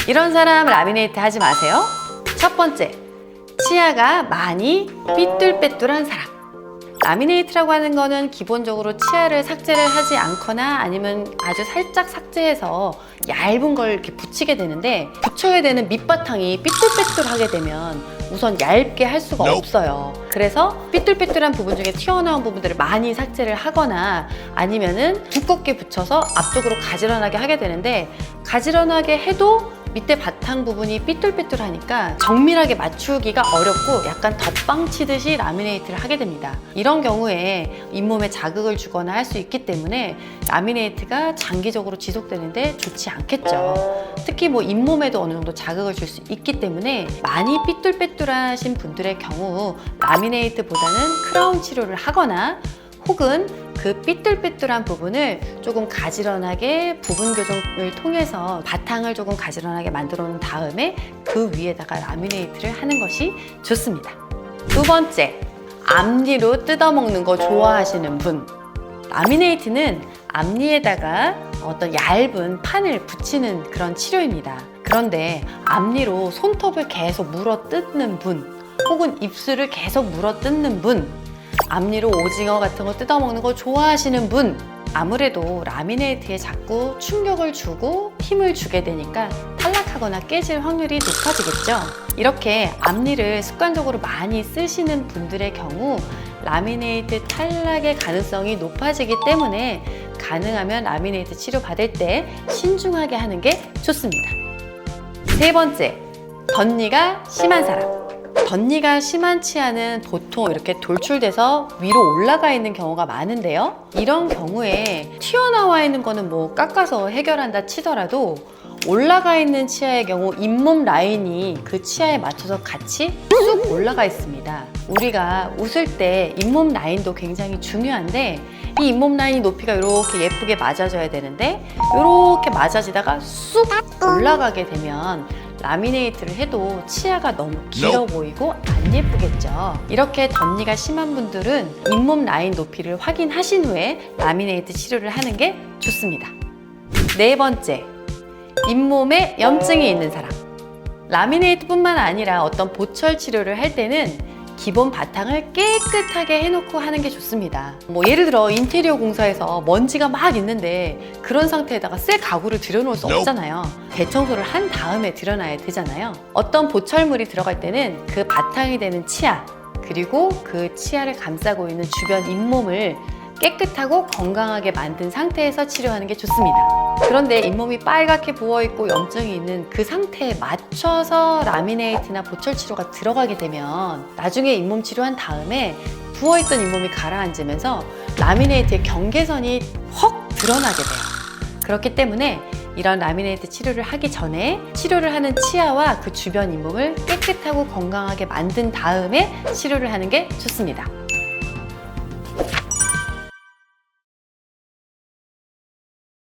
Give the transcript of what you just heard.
이런 사람 라미네이트 하지 마세요. 첫 번째, 치아가 많이 삐뚤빼뚤한 사람. 라미네이트라고 하는 거는 기본적으로 치아를 삭제를 하지 않거나 아니면 아주 살짝 삭제해서 얇은 걸 이렇게 붙이게 되는데, 붙여야 되는 밑바탕이 삐뚤빼뚤하게 되면 우선 얇게 할 수가 없어요. 그래서 삐뚤빼뚤한 부분 중에 튀어나온 부분들을 많이 삭제를 하거나 아니면은 두껍게 붙여서 앞쪽으로 가지런하게 하게 되는데, 가지런하게 해도 밑에 바탕 부분이 삐뚤빼뚤하니까 정밀하게 맞추기가 어렵고 약간 덧방 치듯이 라미네이트를 하게 됩니다. 이런 경우에 잇몸에 자극을 주거나 할 수 있기 때문에 라미네이트가 장기적으로 지속되는데 좋지 않겠죠. 특히 뭐 잇몸에도 어느 정도 자극을 줄 수 있기 때문에 많이 삐뚤빼뚤하신 분들의 경우 라미네이트보다는 크라운 치료를 하거나 혹은 그 삐뚤빼뚤한 부분을 조금 가지런하게 부분 교정을 통해서 바탕을 조금 가지런하게 만들어 놓은 다음에 그 위에다가 라미네이트를 하는 것이 좋습니다. 두 번째, 앞니로 뜯어먹는 거 좋아하시는 분. 라미네이트는 앞니에다가 어떤 얇은 판을 붙이는 그런 치료입니다. 그런데 앞니로 손톱을 계속 물어 뜯는 분, 혹은 입술을 계속 물어 뜯는 분, 앞니로 오징어 같은 거 뜯어먹는 거 좋아하시는 분, 아무래도 라미네이트에 자꾸 충격을 주고 힘을 주게 되니까 탈락하거나 깨질 확률이 높아지겠죠. 이렇게 앞니를 습관적으로 많이 쓰시는 분들의 경우 라미네이트 탈락의 가능성이 높아지기 때문에 가능하면 라미네이트 치료 받을 때 신중하게 하는 게 좋습니다. 세 번째, 덧니가 심한 사람. 덧니가 심한 치아는 보통 이렇게 돌출돼서 위로 올라가 있는 경우가 많은데요. 이런 경우에 튀어나와 있는 거는 뭐 깎아서 해결한다 치더라도 올라가 있는 치아의 경우 잇몸 라인이 그 치아에 맞춰서 같이 쑥 올라가 있습니다. 우리가 웃을 때 잇몸 라인도 굉장히 중요한데 이 잇몸 라인 높이가 이렇게 예쁘게 맞아져야 되는데 이렇게 맞아지다가 쑥 올라가게 되면 라미네이트를 해도 치아가 너무 길어 보이고 안 예쁘겠죠. 이렇게 덧니가 심한 분들은 잇몸 라인 높이를 확인하신 후에 라미네이트 치료를 하는 게 좋습니다. 네 번째, 잇몸에 염증이 있는 사람. 라미네이트뿐만 아니라 어떤 보철 치료를 할 때는 기본 바탕을 깨끗하게 해놓고 하는 게 좋습니다. 뭐 예를 들어 인테리어 공사에서 먼지가 막 있는데 그런 상태에다가 새 가구를 들여놓을 수 없잖아요. 대청소를 한 다음에 들여놔야 되잖아요. 어떤 보철물이 들어갈 때는 그 바탕이 되는 치아, 그리고 그 치아를 감싸고 있는 주변 잇몸을 깨끗하고 건강하게 만든 상태에서 치료하는 게 좋습니다. 그런데 잇몸이 빨갛게 부어있고 염증이 있는 그 상태에 맞춰서 라미네이트나 보철 치료가 들어가게 되면 나중에 잇몸 치료한 다음에 부어있던 잇몸이 가라앉으면서 라미네이트의 경계선이 헉 드러나게 돼요. 그렇기 때문에 이런 라미네이트 치료를 하기 전에 치료를 하는 치아와 그 주변 잇몸을 깨끗하고 건강하게 만든 다음에 치료를 하는 게 좋습니다.